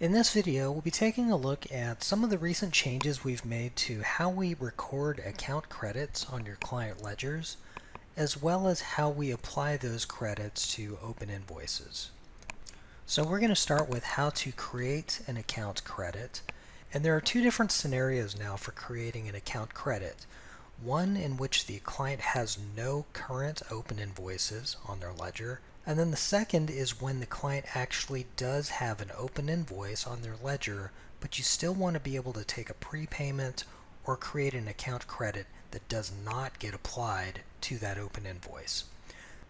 In this video, we'll be taking a look at some of the recent changes we've made to how we record account credits on your client ledgers, as well as how we apply those credits to open invoices. So we're going to start with how to create an account credit. And there are two different scenarios now for creating an account credit. One in which the client has no current open invoices on their ledger, and then the second is when the client actually does have an open invoice on their ledger, but you still want to be able to take a prepayment or create an account credit that does not get applied to that open invoice.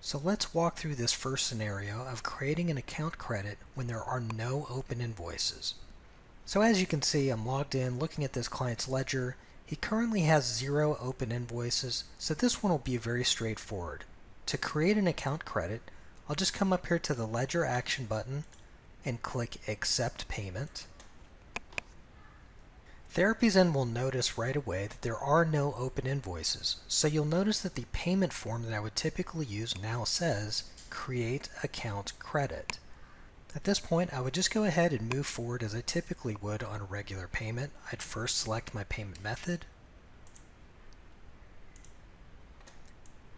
So let's walk through this first scenario of creating an account credit when there are no open invoices. So as you can see, I'm logged in looking at this client's ledger. He currently has 0 open invoices, so this one will be very straightforward. To create an account credit, I'll just come up here to the Ledger Action button and click Accept Payment. Therapyzen will notice right away that there are no open invoices, so you'll notice that the payment form that I would typically use now says Create Account Credit. At this point, I would just go ahead and move forward as I typically would on a regular payment. I'd first select my payment method,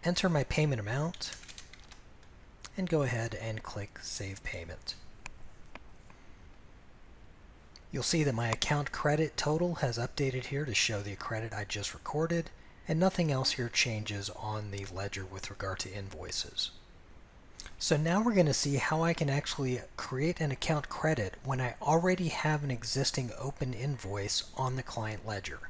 enter my payment amount, and go ahead and click Save Payment. You'll see that my account credit total has updated here to show the credit I just recorded, and nothing else here changes on the ledger with regard to invoices. So now we're going to see how I can actually create an account credit when I already have an existing open invoice on the client ledger.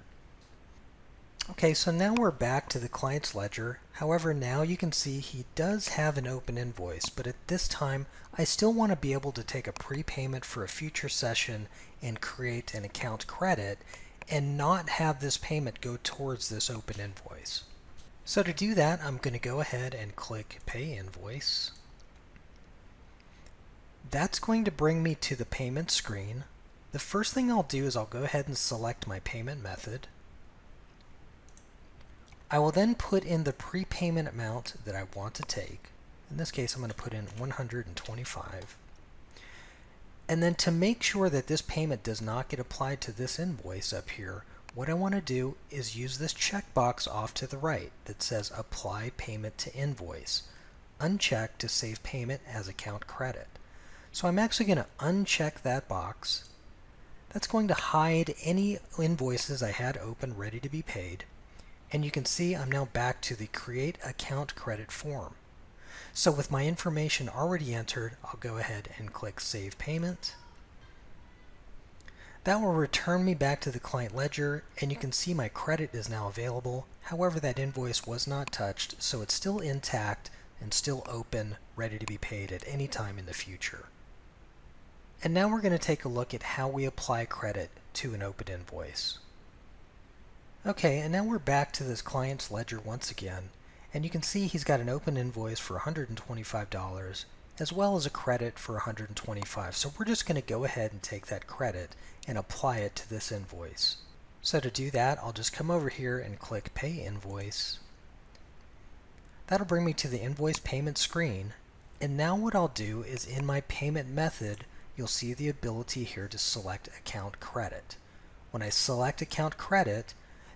Okay, so now we're back to the client's ledger. However, now you can see he does have an open invoice, but at this time I still want to be able to take a prepayment for a future session and create an account credit and not have this payment go towards this open invoice. So to do that, I'm going to go ahead and click Pay Invoice. That's going to bring me to the payment screen. The first thing I'll do is I'll go ahead and select my payment method. I will then put in the prepayment amount that I want to take. In this case, I'm going to put in $125. And then to make sure that this payment does not get applied to this invoice up here, what I want to do is use this checkbox off to the right that says Apply Payment to Invoice. Uncheck to save payment as account credit. So I'm actually going to uncheck that box. That's going to hide any invoices I had open ready to be paid. And you can see I'm now back to the Create Account Credit form. So with my information already entered, I'll go ahead and click Save Payment. That will return me back to the client ledger, and you can see my credit is now available. However, that invoice was not touched, so it's still intact and still open, ready to be paid at any time in the future. And now we're going to take a look at how we apply credit to an open invoice. Okay, and now we're back to this client's ledger once again, and you can see he's got an open invoice for $125 as well as a credit for $125. So we're just going to go ahead and take that credit and apply it to this invoice. So to do that, I'll just come over here and click Pay Invoice. That'll bring me to the invoice payment screen, and now what I'll do is in my payment method, you'll see the ability here to select Account Credit. When I select Account Credit,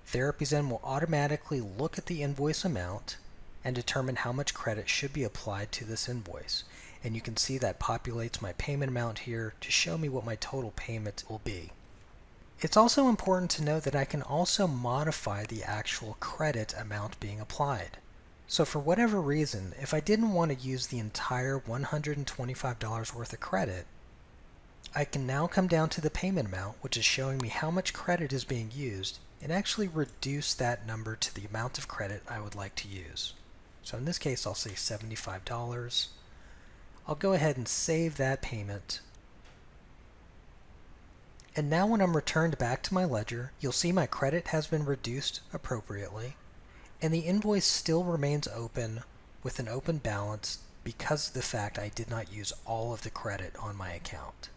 Therapyzen will automatically look at the invoice amount and determine how much credit should be applied to this invoice. And you can see that populates my payment amount here to show me what my total payment will be. It's also important to note that I can also modify the actual credit amount being applied. So for whatever reason, if I didn't want to use the entire $125 worth of credit, I can now come down to the payment amount, which is showing me how much credit is being used, and actually reduce that number to the amount of credit I would like to use. So in this case, I'll say $75. I'll go ahead and save that payment. And now when I'm returned back to my ledger, you'll see my credit has been reduced appropriately, and the invoice still remains open with an open balance because of the fact I did not use all of the credit on my account.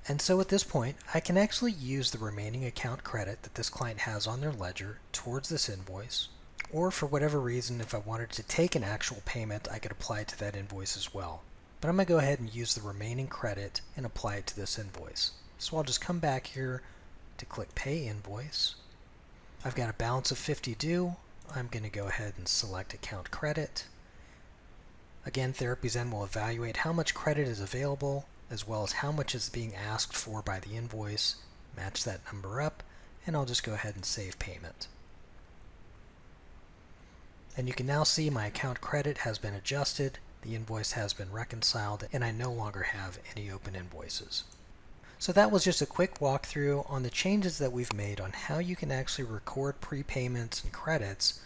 And so at this point, I can actually use the remaining account credit that this client has on their ledger towards this invoice, or for whatever reason, if I wanted to take an actual payment, I could apply it to that invoice as well. but I'm going to go ahead and use the remaining credit and apply it to this invoice. So I'll just come back here to click Pay Invoice. I've got a balance of 50 due. I'm going to go ahead and select Account Credit. Again, Therapyzen will evaluate how much credit is available, as well as how much is being asked for by the invoice, match that number up, and I'll just go ahead and save payment. And you can now see my account credit has been adjusted, the invoice has been reconciled, and I no longer have any open invoices. So that was just a quick walkthrough on the changes that we've made on how you can actually record prepayments and credits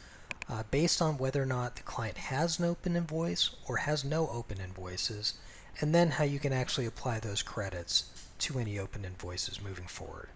based on whether or not the client has an open invoice or has no open invoices, and then how you can actually apply those credits to any open invoices moving forward.